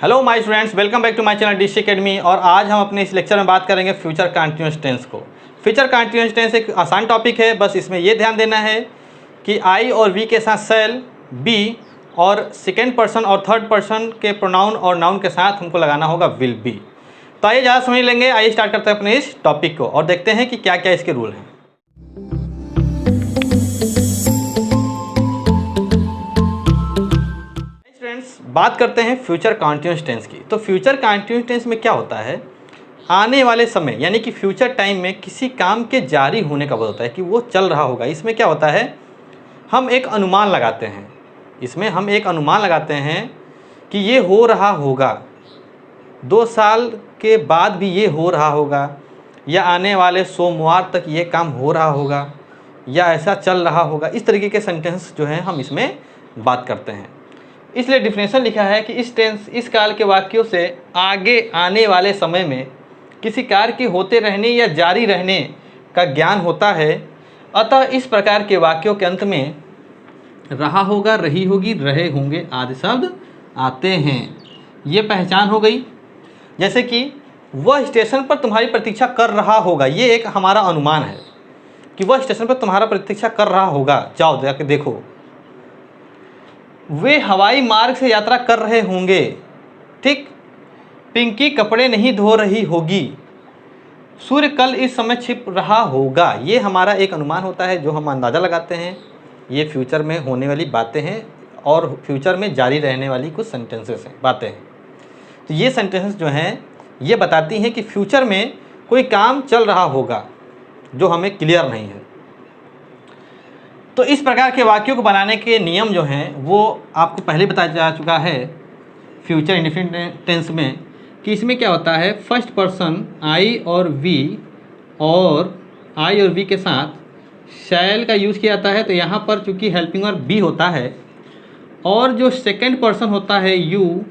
Hello my students, welcome back to my channel Dish Academy. और आज हम अपने इस लेक्चर में बात करेंगे फ्यूचर कंटीन्यूअस टेंस को। फ्यूचर कंटीन्यूअस टेंस एक आसान टॉपिक है, बस इसमें ये ध्यान देना है कि आई और वी के साथ शैल, बी और सेकेंड पर्सन और थर्ड पर्सन के प्रोनाउन और नाउन के साथ हमको लगाना होगा विल बी। तो आइए ज़्यादा समझ लेंगे, आइए स्टार्ट करते हैं अपने इस टॉपिक को और देखते हैं कि क्या क्या इसके रूल हैं। बात करते हैं फ्यूचर कंटीन्यूअस टेंस की। तो फ्यूचर कंटीन्यूअस टेंस में क्या होता है, आने वाले समय यानी कि फ्यूचर टाइम में किसी काम के जारी होने का होता है कि वो चल रहा होगा। इसमें क्या होता है, हम एक अनुमान लगाते हैं। इसमें हम एक अनुमान लगाते हैं कि ये हो रहा होगा, 2 साल के बाद भी ये हो रहा होगा, या आने वाले सोमवार तक ये काम हो रहा होगा, या ऐसा चल रहा होगा। इस तरीके के सेंटेंस जो हैं हम इसमें बात करते हैं। इसलिए डिफिनेशन लिखा है कि इस काल के वाक्यों से आगे आने वाले समय में किसी कार्य के होते रहने या जारी रहने का ज्ञान होता है। अतः इस प्रकार के वाक्यों के अंत में रहा होगा, रही होगी, रहे होंगे आदि शब्द आते हैं। ये पहचान हो गई। जैसे कि वह स्टेशन पर तुम्हारी प्रतीक्षा कर रहा होगा, ये एक हमारा अनुमान है कि वह स्टेशन पर तुम्हारा प्रतीक्षा कर रहा होगा, जाओ जाके देखो। वे हवाई मार्ग से यात्रा कर रहे होंगे, ठीक। पिंकी कपड़े नहीं धो रही होगी, सूर्य कल इस समय छिप रहा होगा। ये हमारा एक अनुमान होता है जो हम अंदाज़ा लगाते हैं। ये फ्यूचर में होने वाली बातें हैं और फ्यूचर में जारी रहने वाली कुछ सेंटेंसेस हैं, बातें हैं। तो ये सेंटेंसेस जो हैं ये बताती हैं कि फ्यूचर में कोई काम चल रहा होगा जो हमें क्लियर नहीं है। तो इस प्रकार के वाक्यों को बनाने के नियम जो हैं वो आपको पहले बताया जा चुका है फ्यूचर इंडेफिनिट टेंस में, कि इसमें क्या होता है, फर्स्ट पर्सन आई और वी के साथ शैल का यूज़ किया जाता है। तो यहाँ पर चूँकि हेल्पिंग वर्ब बी होता है और जो सेकंड पर्सन होता है यू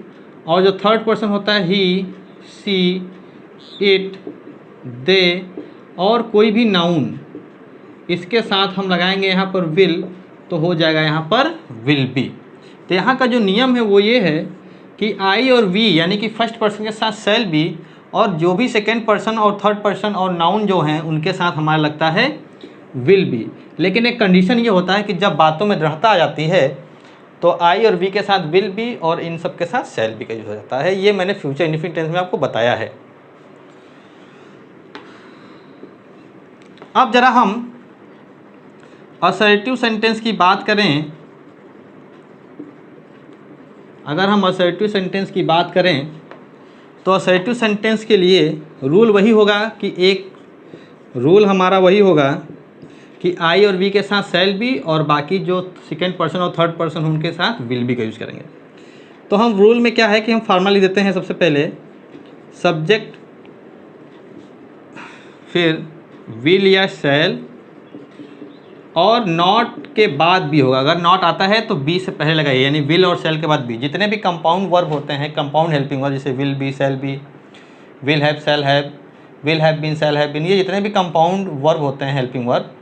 और जो थर्ड पर्सन होता है ही, सी, इट, दे और कोई भी नाउन, इसके साथ हम लगाएंगे यहाँ पर विल, तो हो जाएगा यहाँ पर विल बी। तो यहाँ का जो नियम है वो ये है कि आई और वी यानी कि फर्स्ट पर्सन के साथ शैल बी और जो भी सेकेंड पर्सन और थर्ड पर्सन और नाउन जो हैं उनके साथ हमारा लगता है विल बी। लेकिन एक कंडीशन ये होता है कि जब बातों में दृढ़ता आ जाती है तो आई और वी के साथ विल बी और इन सब के साथ शैल बी का यूज हो जाता है। ये मैंने फ्यूचर इंडेफिनिट टेंस में आपको बताया है। अब जरा हम असर्टिव सेंटेंस की बात करें। अगर हम असर्टिव सेंटेंस की बात करें तो असर्टिव सेंटेंस के लिए रूल वही होगा कि एक रूल हमारा वही होगा कि आई और वी के साथ शैल बी और बाकी जो सेकेंड पर्सन और थर्ड पर्सन उनके साथ विल बी का यूज़ करेंगे। तो हम रूल में क्या है कि हम फार्मूला लिख देते हैं। सबसे पहले सब्जेक्ट, फिर विल या शैल और नॉट के बाद बी होगा। अगर नॉट आता है तो बी से पहले लगाइए, यानी विल और शैल के बाद बी। जितने भी कंपाउंड वर्ब होते हैं, कंपाउंड हेल्पिंग वर्ब, जैसे will be, shall be, will have, shall have, will have been, shall have been, ये जितने भी कंपाउंड वर्ब होते हैं हेल्पिंग वर्ब,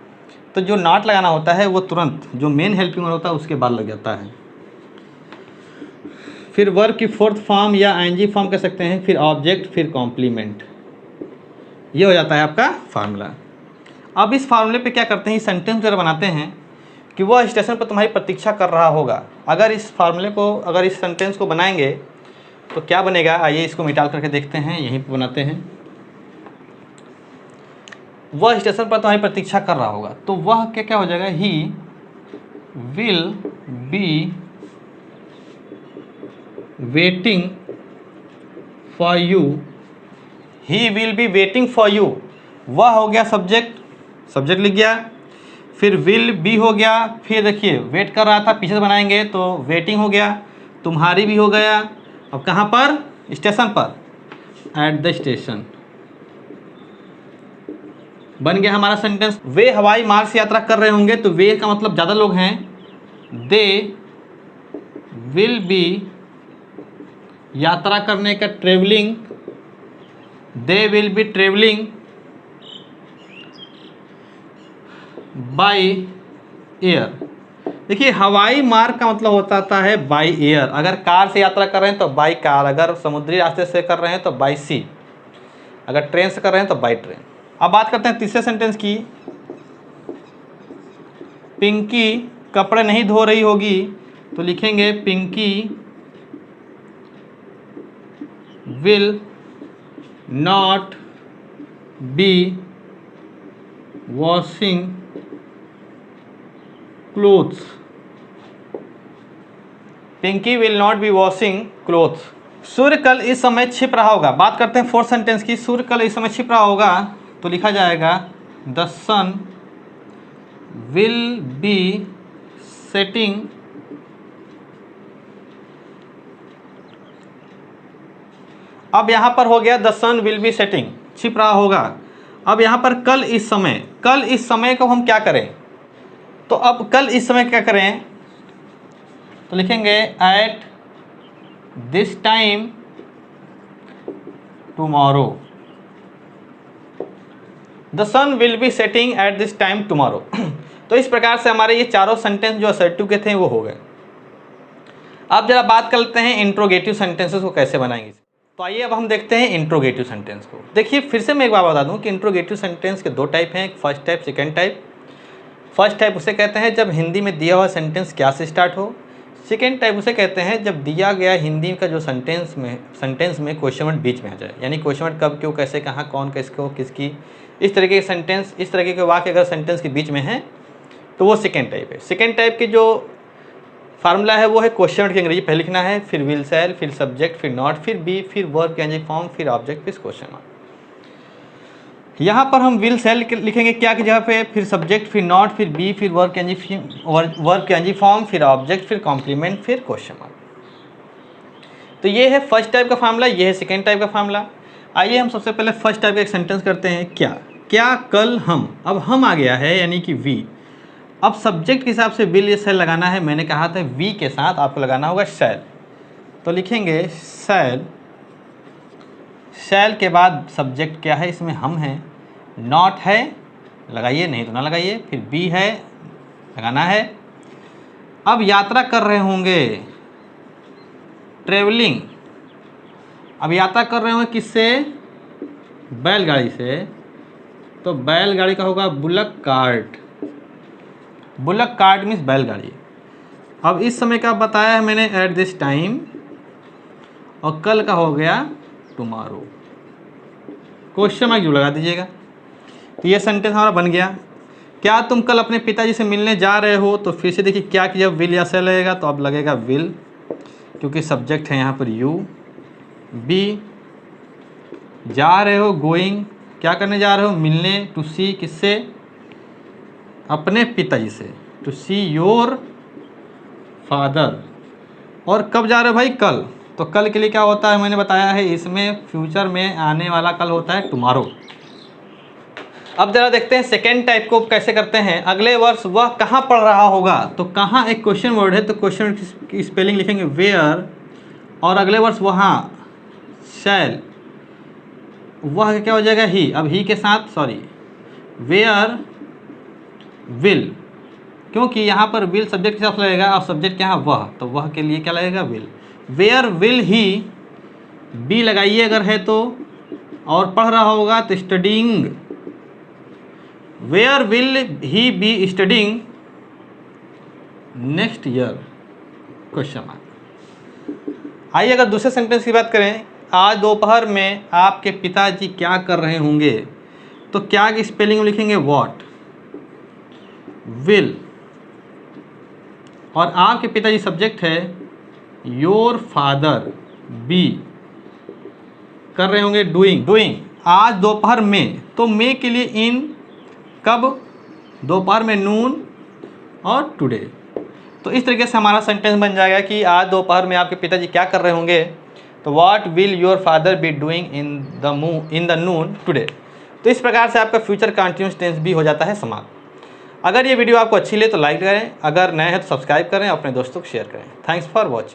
तो जो नॉट लगाना होता है वो तुरंत जो मेन हेल्पिंग वर्ब होता है उसके बाद लग जाता है। फिर वर्ब की फोर्थ फॉर्म या आईएनजी फॉर्म कह सकते हैं, फिर ऑब्जेक्ट, फिर कॉम्प्लीमेंट। ये हो जाता है आपका फार्मूला। अब इस फार्मूले पे क्या करते हैं, इस सेंटेंस जरा बनाते हैं कि वह स्टेशन पर तुम्हारी प्रतीक्षा कर रहा होगा। अगर इस फार्मूले को, अगर इस सेंटेंस को बनाएंगे तो क्या बनेगा, आइए इसको मिटाल करके देखते हैं। यहीं पे बनाते हैं, वह स्टेशन पर तुम्हारी प्रतीक्षा कर रहा होगा। तो वह क्या क्या हो जाएगा, he will be waiting for you, he will be waiting for you. वह हो गया सब्जेक्ट, सब्जेक्ट लिख गया। फिर विल बी हो गया, फिर देखिए वेट कर रहा था, पीछे से बनाएंगे तो वेटिंग हो गया, तुम्हारी भी हो गया। अब कहाँ पर, स्टेशन पर, एट द स्टेशन बन गया हमारा सेंटेंस। वे हवाई मार्ग से यात्रा कर रहे होंगे, तो वे का मतलब ज़्यादा लोग हैं। दे विल बी, यात्रा करने का travelling, they will be travelling by air. देखिए हवाई मार्ग का मतलब होता है बाई एयर, अगर कार से यात्रा कर रहे हैं तो बाई कार, अगर समुद्री रास्ते से कर रहे हैं तो बाई सी, अगर ट्रेन से कर रहे हैं तो बाई ट्रेन। अब बात करते हैं तीसरे सेंटेंस की। पिंकी कपड़े नहीं धो रही होगी, तो लिखेंगे Pinky will not be washing clothes. Pinky will not be washing clothes. Surya कल इस समय छिप रहा होगा। बात करते हैं फोर्थ सेंटेंस की। सूर्य कल इस समय छिप रहा होगा, तो लिखा जाएगा the sun will be setting अब यहाँ पर हो गया the sun will be setting, छिप रहा होगा। अब यहाँ पर कल इस समय, कल इस समय को हम क्या करें, तो अब कल इस समय क्या करें, तो लिखेंगे at this time tomorrow. The sun will be setting at this time tomorrow. तो इस प्रकार से हमारे ये चारों सेंटेंस जो असर्टिव के थे वो हो गए। अब जरा बात करते हैं इंट्रोगेटिव सेंटेंसेस को कैसे बनाएंगे। तो आइए अब हम देखते हैं इंट्रोगेटिव सेंटेंस को। देखिए फिर से मैं एक बार बता दूं कि इंट्रोगेटिव सेंटेंस के दो टाइप हैं, first type second type. First type उसे कहते हैं जब हिंदी में दिया हुआ सेंटेंस क्या से स्टार्ट हो। सेकेंड टाइप उसे कहते हैं जब दिया गया हिंदी का जो सेंटेंस में क्वेश्चन वर्ड बीच में आ जाए, यानी क्वेश्चन वर्ड कब, क्यों, कैसे, कहाँ, कौन, किसको, किसकी, इस तरीके के सेंटेंस, इस तरीके के वाक्य अगर सेंटेंस के बीच में है तो वो सेकेंड टाइप है। सेकेंड टाइप की जो फार्मूला है वो है क्वेश्चन वर्ड की अंग्रेजी पहले लिखना है, फिर विल शैल, फिर सब्जेक्ट, फिर नॉट, फिर बी, फिर वर्ब के एनजी फॉर्म, फिर ऑब्जेक्ट, फिर क्वेश्चन मार्क। यहाँ पर हम विल शैल लिखेंगे क्या की जगह पे, फिर सब्जेक्ट, फिर नॉट, फिर बी, फिर वर्ब के एनजी फॉर्म, फिर ऑब्जेक्ट, फिर कॉम्प्लीमेंट, फिर क्वेश्चन मार्क। तो ये है फर्स्ट टाइप का फार्मूला, ये है सेकेंड टाइप का फार्मूला। आइए हम सबसे पहले फर्स्ट टाइप का एक सेंटेंस करते हैं। क्या कल हम, अब हम आ गया है यानी कि वी। अब सब्जेक्ट के हिसाब से विल या शैल लगाना है। मैंने कहा था वी के साथ आपको लगाना होगा शैल, तो लिखेंगे शैल। शैल के बाद सब्जेक्ट क्या है, इसमें हम हैं, नॉट है लगाइए, नहीं तो ना लगाइए, फिर बी है लगाना है। अब यात्रा कर रहे होंगे, ट्रेवलिंग। अब यात्रा कर रहे होंगे किससे, बैलगाड़ी से, तो बैलगाड़ी का होगा bullock cart. Bullock cart means बैलगाड़ी। अब इस समय का बताया है मैंने एट दिस टाइम, और कल का हो गया टुमारो। क्वेश्चन मार्क जो लगा दीजिएगा। तो ये सेंटेंस हमारा बन गया। क्या तुम कल अपने पिताजी से मिलने जा रहे हो, तो फिर से देखिए क्या कि जब विल या शैल लगेगा तो अब लगेगा विल, क्योंकि सब्जेक्ट है यहाँ पर यू। बी, जा रहे हो, गोइंग, क्या करने जा रहे हो, मिलने, टू सी, किससे, अपने पिताजी से, टू सी योर फादर। और कब जा रहे हो भाई, कल। तो कल के लिए क्या होता है मैंने बताया है, इसमें फ्यूचर में आने वाला कल होता है टुमारो। अब जरा देखते हैं सेकेंड टाइप को कैसे करते हैं। अगले वर्ष वह कहाँ पढ़ रहा होगा, तो कहाँ एक क्वेश्चन वर्ड है, तो क्वेश्चन की स्पेलिंग लिखेंगे वेयर, और अगले वर्ष वहाँ शैल, वह क्या हो जाएगा ही। अब ही के साथ सॉरी वेयर विल, क्योंकि यहाँ पर विल सब्जेक्ट के साथ लगेगा और सब्जेक्ट क्या है वह, तो वह के लिए क्या लगेगा will. Where will he, be लगाइए अगर है तो, और पढ़ रहा होगा तो studying. Where will he be studying next year, question mark. आइए अगर दूसरे सेंटेंस की बात करें, आज दोपहर में आपके पिताजी क्या कर रहे होंगे, तो क्या की स्पेलिंग लिखेंगे व्हाट, विल, और आपके पिताजी सब्जेक्ट है, योर फादर, बी, कर रहे होंगे डूइंग। आज दोपहर में, तो मे के लिए इन, कब, दोपहर में नून, और टुडे। तो इस तरीके से हमारा सेंटेंस बन जाएगा कि आज दोपहर में आपके पिताजी क्या कर रहे होंगे, तो what will your father be doing in the Noon today. तो इस प्रकार से आपका फ्यूचर कंटिन्यूअस टेंस भी हो जाता है समाप्त। अगर ये वीडियो आपको अच्छी लगे तो लाइक करें, अगर नए हैं तो सब्सक्राइब करें, अपने दोस्तों को शेयर करें। Thanks for watching.